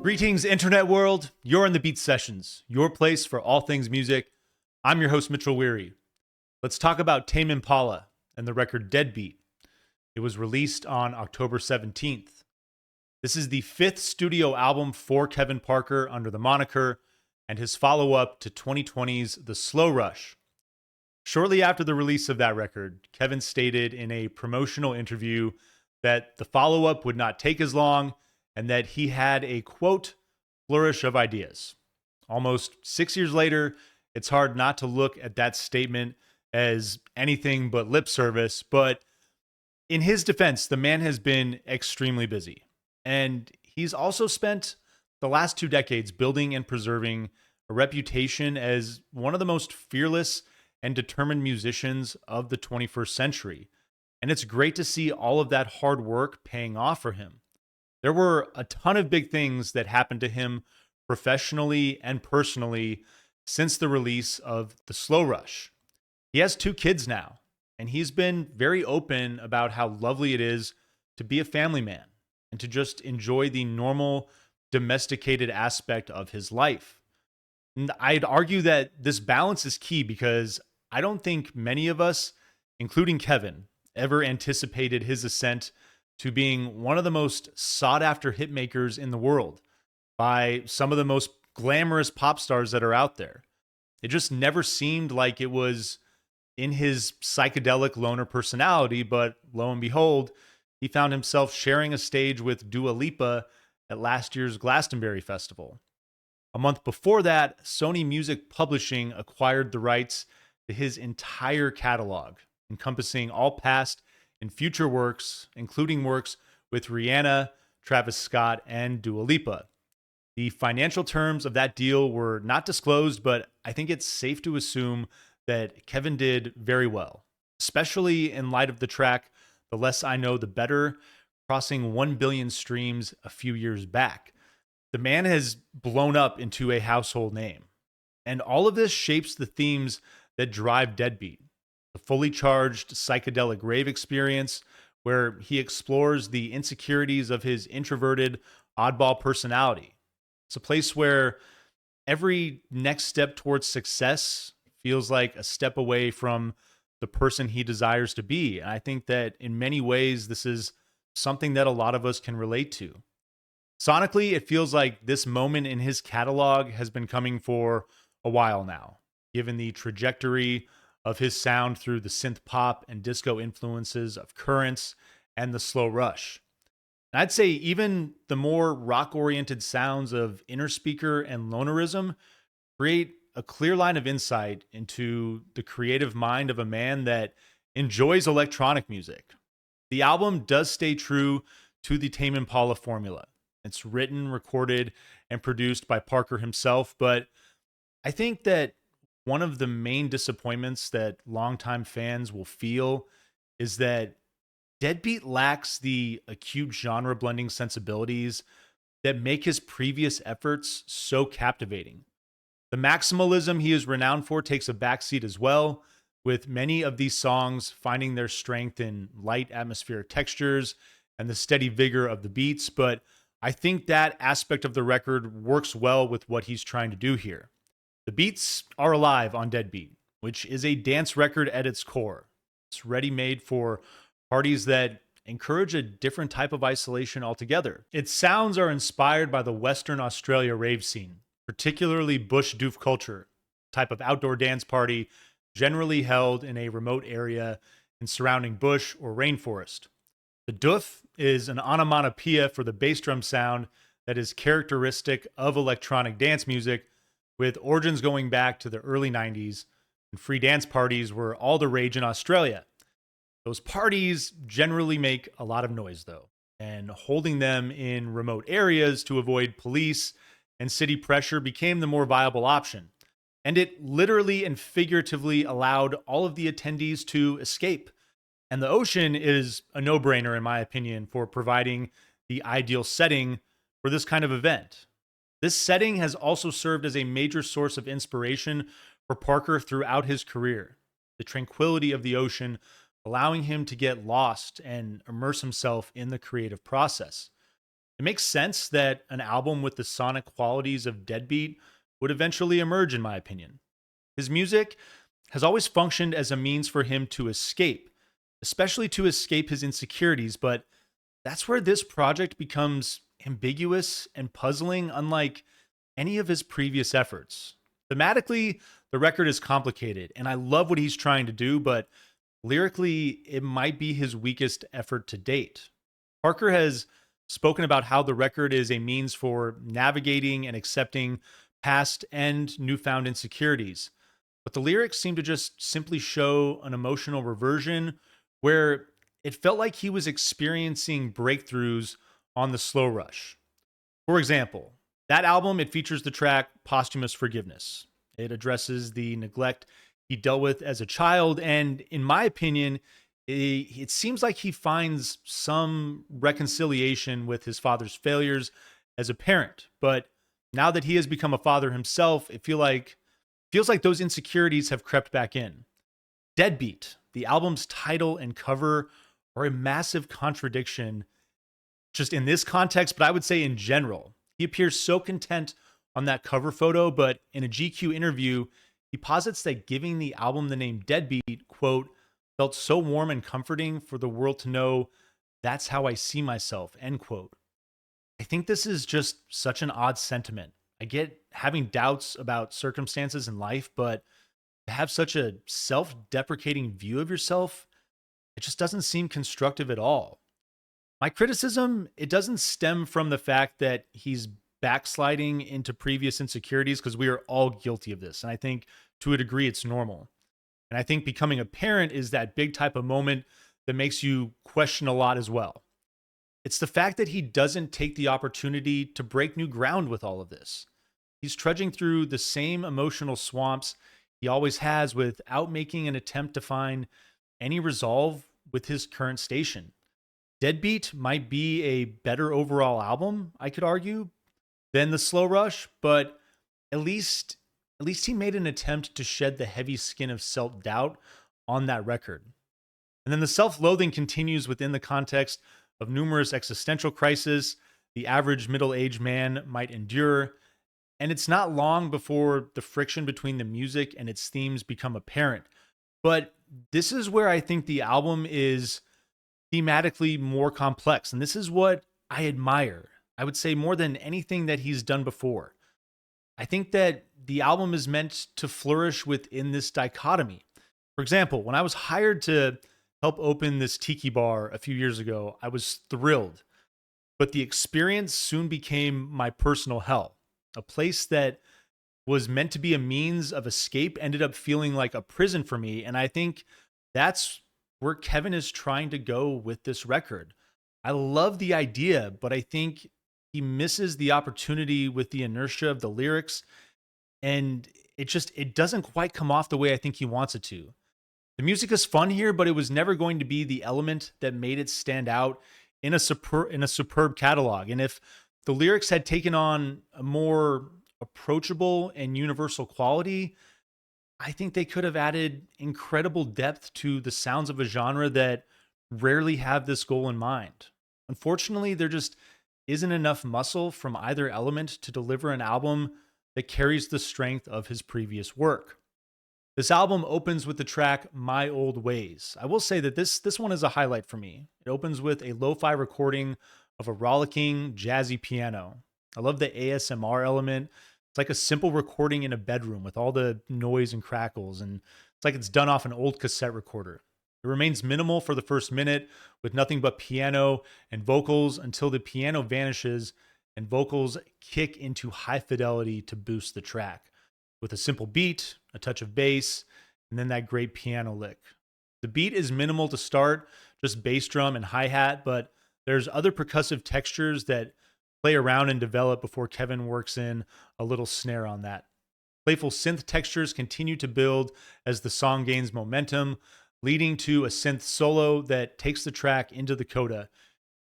Greetings, internet world. You're in the Beat Sessions, your place for all things music. I'm your host, Mitchell Weary. Let's talk about Tame Impala and the record Deadbeat. It was released on October 17th. This is the fifth studio album for Kevin Parker under the moniker and his follow-up to 2020's The Slow Rush. Shortly after the release of that record, Kevin stated in a promotional interview that the follow-up would not take as long and that he had a, quote, flourish of ideas. Almost 6 years later, it's hard not to look at that statement as anything but lip service, but in his defense, the man has been extremely busy. And he's also spent the last 2 decades building and preserving a reputation as one of the most fearless and determined musicians of the 21st century. And it's great to see all of that hard work paying off for him. There were a ton of big things that happened to him professionally and personally since the release of The Slow Rush. He has 2 kids now, and he's been very open about how lovely it is to be a family man and to just enjoy the normal, domesticated aspect of his life. And I'd argue that this balance is key because I don't think many of us, including Kevin, ever anticipated his ascent to being one of the most sought-after hitmakers in the world by some of the most glamorous pop stars that are out there. It just never seemed like it was in his psychedelic loner personality, but lo and behold, he found himself sharing a stage with Dua Lipa at last year's Glastonbury Festival. A month before that, Sony Music Publishing acquired the rights to his entire catalog, encompassing all past and future works, including works with Rihanna, Travis Scott, and Dua Lipa. The financial terms of that deal were not disclosed, but I think it's safe to assume that Kevin did very well, especially in light of the track The Less I Know, The Better, crossing 1 billion streams a few years back. The man has blown up into a household name. And all of this shapes the themes that drive Deadbeat. The fully charged psychedelic rave experience where he explores the insecurities of his introverted, oddball personality. It's a place where every next step towards success feels like a step away from the person he desires to be. And I think that in many ways, this is something that a lot of us can relate to. Sonically, it feels like this moment in his catalog has been coming for a while now, given the trajectory of his sound through the synth pop and disco influences of Currents and The Slow Rush. And I'd say even the more rock-oriented sounds of Inner Speaker and Lonerism create a clear line of insight into the creative mind of a man that enjoys electronic music. The album does stay true to the Tame Impala formula. It's written, recorded, and produced by Parker himself, but I think that one of the main disappointments that longtime fans will feel is that Deadbeat lacks the acute genre blending sensibilities that make his previous efforts so captivating. The maximalism he is renowned for takes a backseat as well, with many of these songs finding their strength in light atmospheric textures and the steady vigor of the beats, but I think that aspect of the record works well with what he's trying to do here. The beats are alive on Deadbeat, which is a dance record at its core. It's ready-made for parties that encourage a different type of isolation altogether. Its sounds are inspired by the Western Australia rave scene, particularly bush doof culture, type of outdoor dance party generally held in a remote area in surrounding bush or rainforest. The doof is an onomatopoeia for the bass drum sound that is characteristic of electronic dance music, with origins going back to the early 90s, and free dance parties were all the rage in Australia. Those parties generally make a lot of noise, though, and holding them in remote areas to avoid police and city pressure became the more viable option. And it literally and figuratively allowed all of the attendees to escape. And the ocean is a no-brainer, in my opinion, for providing the ideal setting for this kind of event. This setting has also served as a major source of inspiration for Parker throughout his career. The tranquility of the ocean allowing him to get lost and immerse himself in the creative process. It makes sense that an album with the sonic qualities of Deadbeat would eventually emerge, in my opinion. His music has always functioned as a means for him to escape, especially to escape his insecurities, but that's where this project becomes ambiguous and puzzling, unlike any of his previous efforts. Thematically, the record is complicated, and I love what he's trying to do, but lyrically, it might be his weakest effort to date. Parker has spoken about how the record is a means for navigating and accepting past and newfound insecurities. But the lyrics seem to just simply show an emotional reversion where it felt like he was experiencing breakthroughs on the slow rush. For example, that album, it features the track Posthumous Forgiveness. It addresses the neglect he dealt with as a child, and in my opinion, it seems like he finds some reconciliation with his father's failures as a parent. But now that he has become a father himself, it feels like those insecurities have crept back in. Deadbeat, the album's title and cover, are a massive contradiction just in this context, but I would say in general. He appears so content on that cover photo, but in a GQ interview, he posits that giving the album the name Deadbeat, quote, felt so warm and comforting for the world to know that's how I see myself, end quote. I think this is just such an odd sentiment. I get having doubts about circumstances in life, but to have such a self deprecating view of yourself, it just doesn't seem constructive at all. My criticism, it doesn't stem from the fact that he's backsliding into previous insecurities, because we are all guilty of this. And I think to a degree it's normal. And I think becoming a parent is that big type of moment that makes you question a lot as well. It's the fact that he doesn't take the opportunity to break new ground with all of this. He's trudging through the same emotional swamps he always has without making an attempt to find any resolve with his current station. Deadbeat might be a better overall album, I could argue, than The Slow Rush, but at least at least he made an attempt to shed the heavy skin of self-doubt on that record. And then the self-loathing continues within the context of numerous existential crises the average middle-aged man might endure, and it's not long before the friction between the music and its themes become apparent. But this is where I think the album is thematically more complex, and this is what I admire. I would say more than anything that he's done before. I think that the album is meant to flourish within this dichotomy. For example, when I was hired to help open this tiki bar a few years ago, I was thrilled. But the experience soon became my personal hell. A place that was meant to be a means of escape ended up feeling like a prison for me. And I think that's where Kevin is trying to go with this record. I love the idea, but I think he misses the opportunity with the inertia of the lyrics, and it doesn't quite come off the way I think he wants it to. The music is fun here, but it was never going to be the element that made it stand out in a superb catalog. And if the lyrics had taken on a more approachable and universal quality, I think they could have added incredible depth to the sounds of a genre that rarely have this goal in mind. Unfortunately, there just isn't enough muscle from either element to deliver an album that carries the strength of his previous work. This album opens with the track My Old Ways. I will say that this one is a highlight for me. It opens with a lo-fi recording of a rollicking, jazzy piano. I love the ASMR element. It's like a simple recording in a bedroom with all the noise and crackles, and it's like it's done off an old cassette recorder. It remains minimal for the first minute with nothing but piano and vocals until the piano vanishes and vocals kick into high fidelity to boost the track with a simple beat, a touch of bass, and then that great piano lick. The beat is minimal to start, just bass drum and hi-hat, but there's other percussive textures that play around and develop before Kevin works in a little snare on that. Playful synth textures continue to build as the song gains momentum, leading to a synth solo that takes the track into the coda,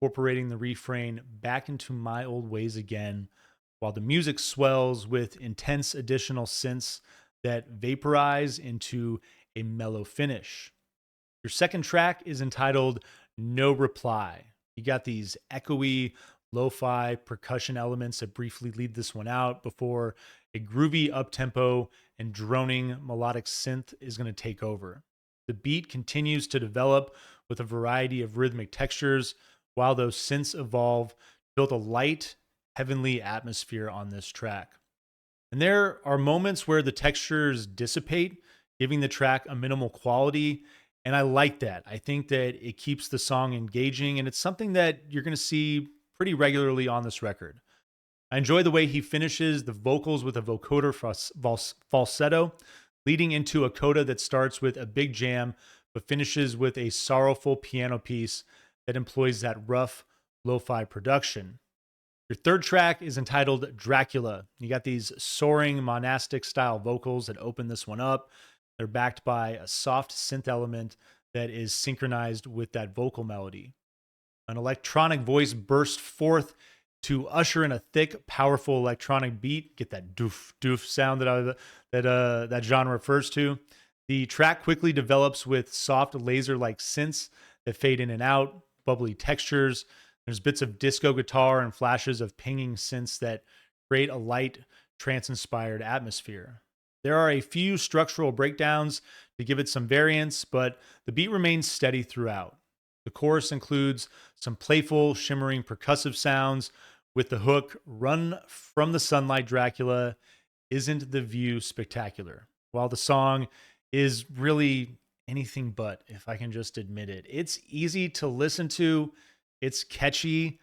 incorporating the refrain back into My Old Ways again, while the music swells with intense additional synths that vaporize into a mellow finish. Your second track is entitled No Reply. You got these echoey, lo-fi percussion elements that briefly lead this one out before a groovy up-tempo and droning melodic synth is going to take over. The beat continues to develop with a variety of rhythmic textures while those synths evolve to build a light, heavenly atmosphere on this track. And there are moments where the textures dissipate, giving the track a minimal quality. And I like that. I think that it keeps the song engaging, and it's something that you're going to see pretty regularly on this record. I enjoy the way he finishes the vocals with a vocoder falsetto, leading into a coda that starts with a big jam, but finishes with a sorrowful piano piece that employs that rough lo-fi production. Your third track is entitled Dracula. You got these soaring monastic style vocals that open this one up. They're backed by a soft synth element that is synchronized with that vocal melody. An electronic voice bursts forth to usher in a thick, powerful electronic beat. Get that doof doof sound that genre refers to. The track quickly develops with soft laser-like synths that fade in and out, bubbly textures. There's bits of disco guitar and flashes of pinging synths that create a light, trance-inspired atmosphere. There are a few structural breakdowns to give it some variance, but the beat remains steady throughout. The chorus includes some playful, shimmering percussive sounds with the hook, "Run from the sunlight, Dracula, isn't the view spectacular?" While the song is really anything but, if I can just admit it. It's easy to listen to, it's catchy,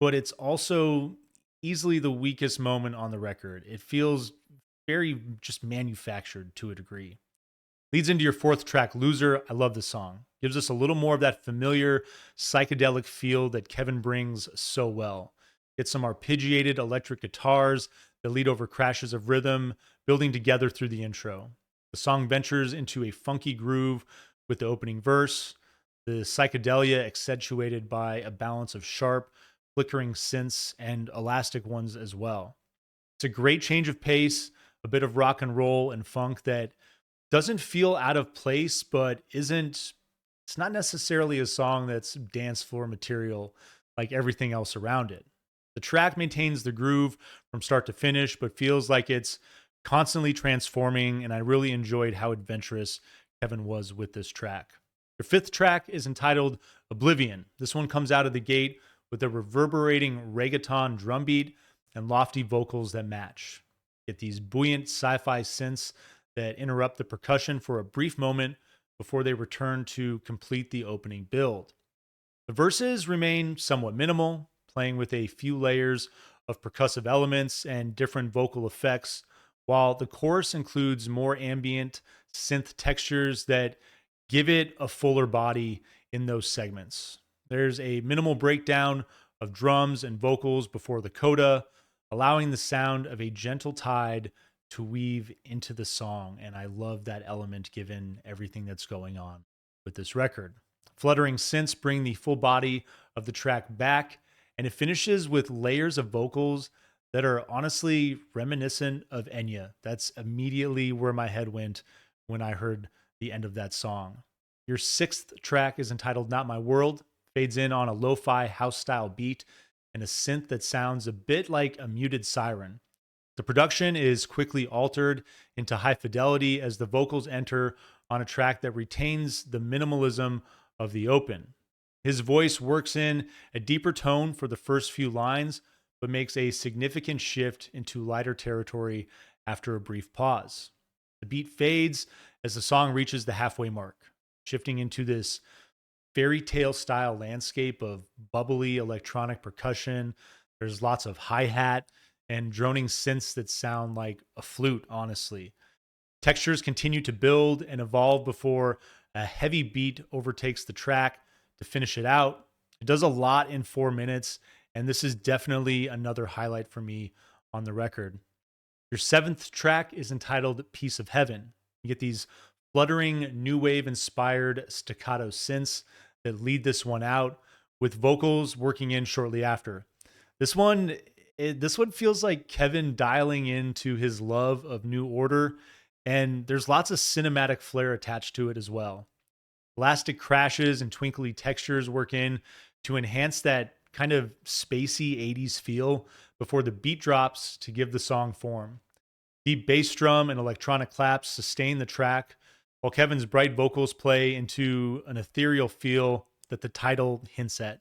but it's also easily the weakest moment on the record. It feels very just manufactured to a degree. Leads into your fourth track, Loser. I love this song. Gives us a little more of that familiar psychedelic feel that Kevin brings so well. Get some arpeggiated electric guitars that lead over crashes of rhythm, building together through the intro. The song ventures into a funky groove with the opening verse, the psychedelia accentuated by a balance of sharp, flickering synths and elastic ones as well. It's a great change of pace, a bit of rock and roll and funk that doesn't feel out of place, but it's not necessarily a song that's dance floor material like everything else around it. The track maintains the groove from start to finish, but feels like it's constantly transforming, and I really enjoyed how adventurous Kevin was with this track. Your fifth track is entitled Oblivion. This one comes out of the gate with a reverberating reggaeton drum beat and lofty vocals that match. Get these buoyant sci-fi synths that interrupt the percussion for a brief moment before they return to complete the opening build. The verses remain somewhat minimal, playing with a few layers of percussive elements and different vocal effects, while the chorus includes more ambient synth textures that give it a fuller body in those segments. There's a minimal breakdown of drums and vocals before the coda, allowing the sound of a gentle tide to weave into the song. And I love that element given everything that's going on with this record. Fluttering synths bring the full body of the track back, and it finishes with layers of vocals that are honestly reminiscent of Enya. That's immediately where my head went when I heard the end of that song. Your sixth track is entitled Not My World, fades in on a lo-fi house style beat and a synth that sounds a bit like a muted siren. The production is quickly altered into high fidelity as the vocals enter on a track that retains the minimalism of the open. His voice works in a deeper tone for the first few lines, but makes a significant shift into lighter territory after a brief pause. The beat fades as the song reaches the halfway mark, shifting into this fairy tale style landscape of bubbly electronic percussion. There's lots of hi-hat and droning synths that sound like a flute, honestly. Textures continue to build and evolve before a heavy beat overtakes the track to finish it out. It does a lot in 4 minutes, and this is definitely another highlight for me on the record. Your seventh track is entitled Piece of Heaven. You get these fluttering new wave inspired staccato synths that lead this one out, with vocals working in shortly after. This one feels like Kevin dialing into his love of New Order, and there's lots of cinematic flair attached to it as well. Elastic crashes and twinkly textures work in to enhance that kind of spacey 80s feel before the beat drops to give the song form. Deep bass drum and electronic claps sustain the track, while Kevin's bright vocals play into an ethereal feel that the title hints at,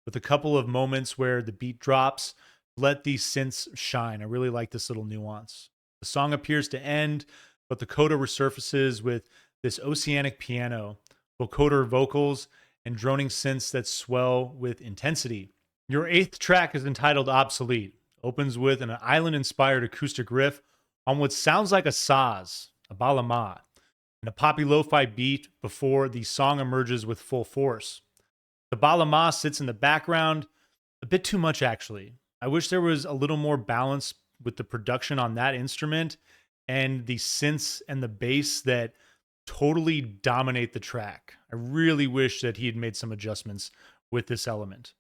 with a couple of moments where the beat drops, let these synths shine. I really like this little nuance. The song appears to end, but the coda resurfaces with this oceanic piano, vocoder vocals, and droning synths that swell with intensity. Your eighth track is entitled Obsolete. Opens with an island inspired acoustic riff on what sounds like a saz, a balama, and a poppy lo fi beat before the song emerges with full force. The balama sits in the background, a bit too much actually. I wish there was a little more balance with the production on that instrument and the synths and the bass that totally dominate the track. I really wish that he had made some adjustments with this element.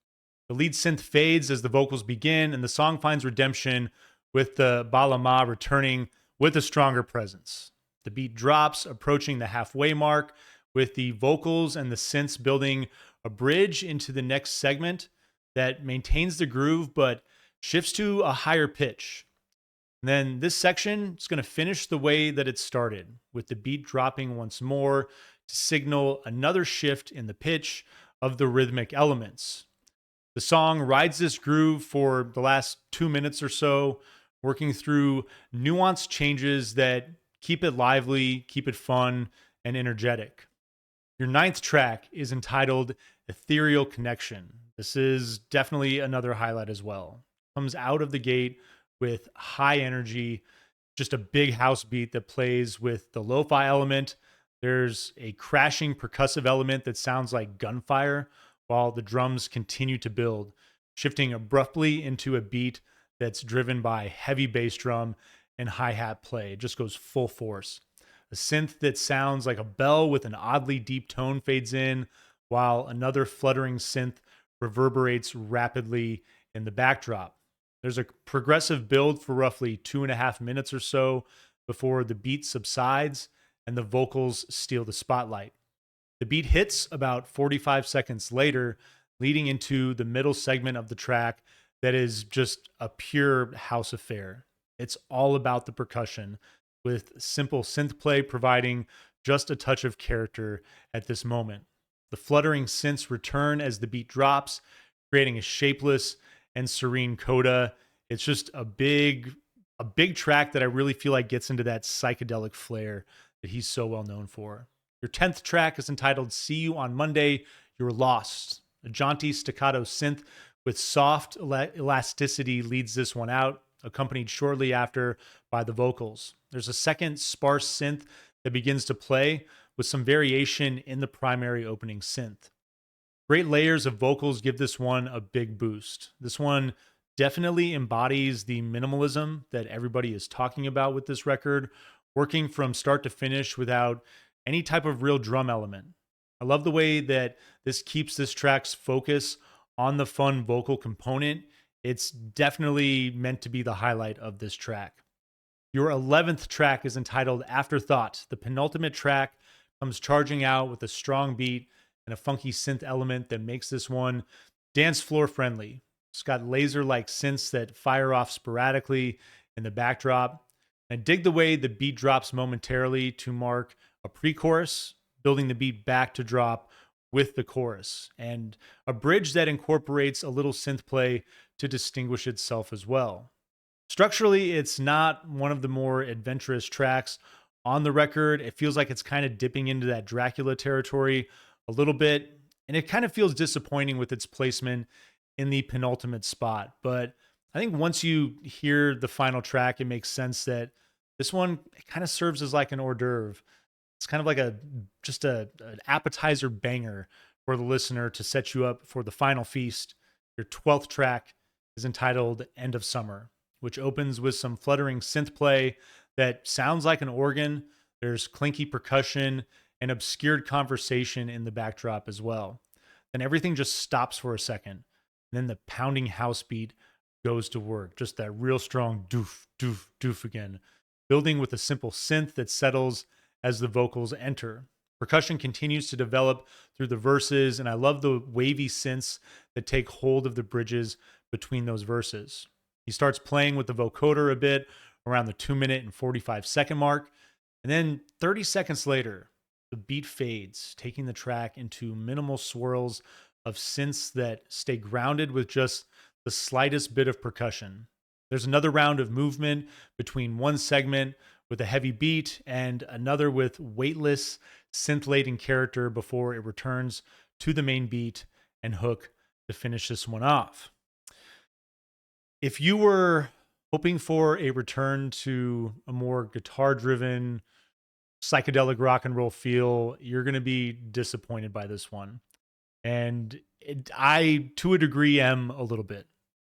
The lead synth fades as the vocals begin, and the song finds redemption with the balama returning with a stronger presence. The beat drops, approaching the halfway mark, with the vocals and the synths building a bridge into the next segment that maintains the groove but shifts to a higher pitch. And then this section is going to finish the way that it started, with the beat dropping once more to signal another shift in the pitch of the rhythmic elements. The song rides this groove for the last 2 minutes or so, working through nuanced changes that keep it lively, keep it fun, and energetic. Your ninth track is entitled Ethereal Connection. This is definitely another highlight as well. Comes out of the gate with high energy, just a big house beat that plays with the lo-fi element. There's a crashing percussive element that sounds like gunfire while the drums continue to build, shifting abruptly into a beat that's driven by heavy bass drum and hi-hat play. It just goes full force. A synth that sounds like a bell with an oddly deep tone fades in, while another fluttering synth reverberates rapidly in the backdrop. There's a progressive build for roughly 2.5 minutes or so before the beat subsides and the vocals steal the spotlight. The beat hits about 45 seconds later, leading into the middle segment of the track that is just a pure house affair. It's all about the percussion, with simple synth play providing just a touch of character at this moment. The fluttering synths return as the beat drops, creating a shapeless and serene coda. It's just a big track that I really feel like gets into that psychedelic flair that he's so well known for. Your 10th track is entitled See You on Monday, You're Lost. A jaunty staccato synth with soft elasticity leads this one out, accompanied shortly after by the vocals. There's a second sparse synth that begins to play with some variation in the primary opening synth. Great layers of vocals give this one a big boost. This one definitely embodies the minimalism that everybody is talking about with this record, working from start to finish without any type of real drum element. I love the way that this keeps this track's focus on the fun vocal component. It's definitely meant to be the highlight of this track. Your 11th track is entitled Afterthought. The penultimate track comes charging out with a strong beat and a funky synth element that makes this one dance floor friendly. It's got laser-like synths that fire off sporadically in the backdrop. I dig the way the beat drops momentarily to mark a pre-chorus, building the beat back to drop with the chorus, and a bridge that incorporates a little synth play to distinguish itself as well. Structurally, it's not one of the more adventurous tracks on the record. It feels like it's kind of dipping into that Dracula territory a little bit, and it kind of feels disappointing with its placement in the penultimate spot. But I think once you hear the final track, it makes sense that this one kind of serves as like an hors d'oeuvre. It's kind of like an appetizer banger for the listener to set you up for the final feast. Your 12th track is entitled End of Summer, which opens with some fluttering synth play that sounds like an organ. There's clinky percussion and obscured conversation in the backdrop as well. Then everything just stops for a second. And then the pounding house beat goes to work. Just that real strong doof, doof, doof again, building with a simple synth that settles as the vocals enter. Percussion continues to develop through the verses, and I love the wavy synths that take hold of the bridges between those verses. He starts playing with the vocoder a bit around the 2 minute and 45-second mark, and then 30 seconds later, the beat fades, taking the track into minimal swirls of synths that stay grounded with just the slightest bit of percussion. There's another round of movement between one segment with a heavy beat and another with weightless, synth laden character before it returns to the main beat and hook to finish this one off. If you were hoping for a return to a more guitar driven, psychedelic rock and roll feel, you're going to be disappointed by this one. And I, to a degree, am a little bit.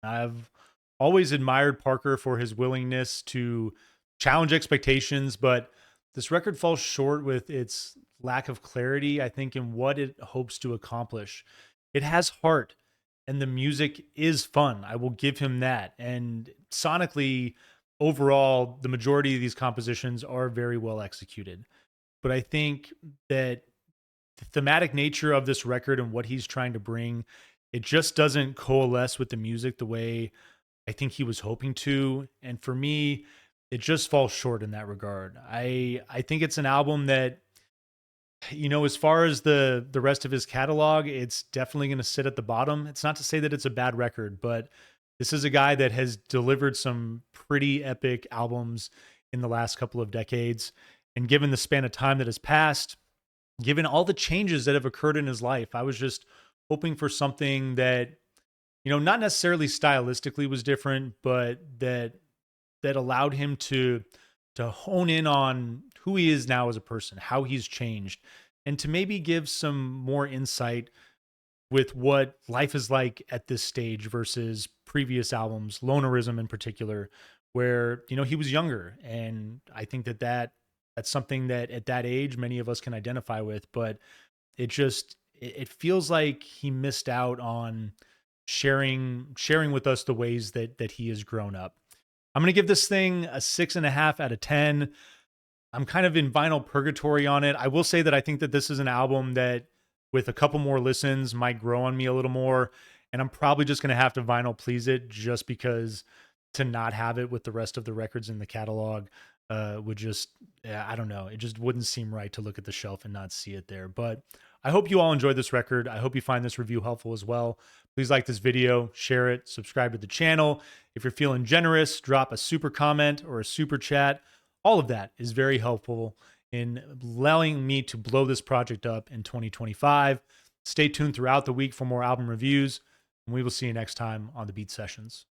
I've always admired Parker for his willingness to challenge expectations, but this record falls short with its lack of clarity, I think, in what it hopes to accomplish. It has heart, and the music is fun. I will give him that. And sonically, overall, the majority of these compositions are very well executed. But I think that the thematic nature of this record and what he's trying to bring, it just doesn't coalesce with the music the way I think he was hoping to. And for me, it just falls short in that regard. I think it's an album that, as far as the rest of his catalog, it's definitely going to sit at the bottom. It's not to say that it's a bad record, but this is a guy that has delivered some pretty epic albums in the last couple of decades. And given the span of time that has passed, given all the changes that have occurred in his life, I was just hoping for something that, not necessarily stylistically was different, but that allowed him to hone in on who he is now as a person, how he's changed, and to maybe give some more insight with what life is like at this stage versus previous albums, Lonerism in particular, where he was younger. And I think that's something that at that age many of us can identify with, but it feels like he missed out on sharing with us the ways that he has grown up. I'm going to give this thing a 6.5 out of 10. I'm kind of in vinyl purgatory on it. I will say that I think that this is an album that with a couple more listens might grow on me a little more. And I'm probably just going to have to vinyl please it, just because to not have it with the rest of the records in the catalog would just, I don't know. It just wouldn't seem right to look at the shelf and not see it there. But I hope you all enjoyed this record. I hope you find this review helpful as well. Please like this video, share it, subscribe to the channel. If you're feeling generous, drop a super comment or a super chat. All of that is very helpful in allowing me to blow this project up in 2025. Stay tuned throughout the week for more album reviews, and we will see you next time on the Beat Sessions.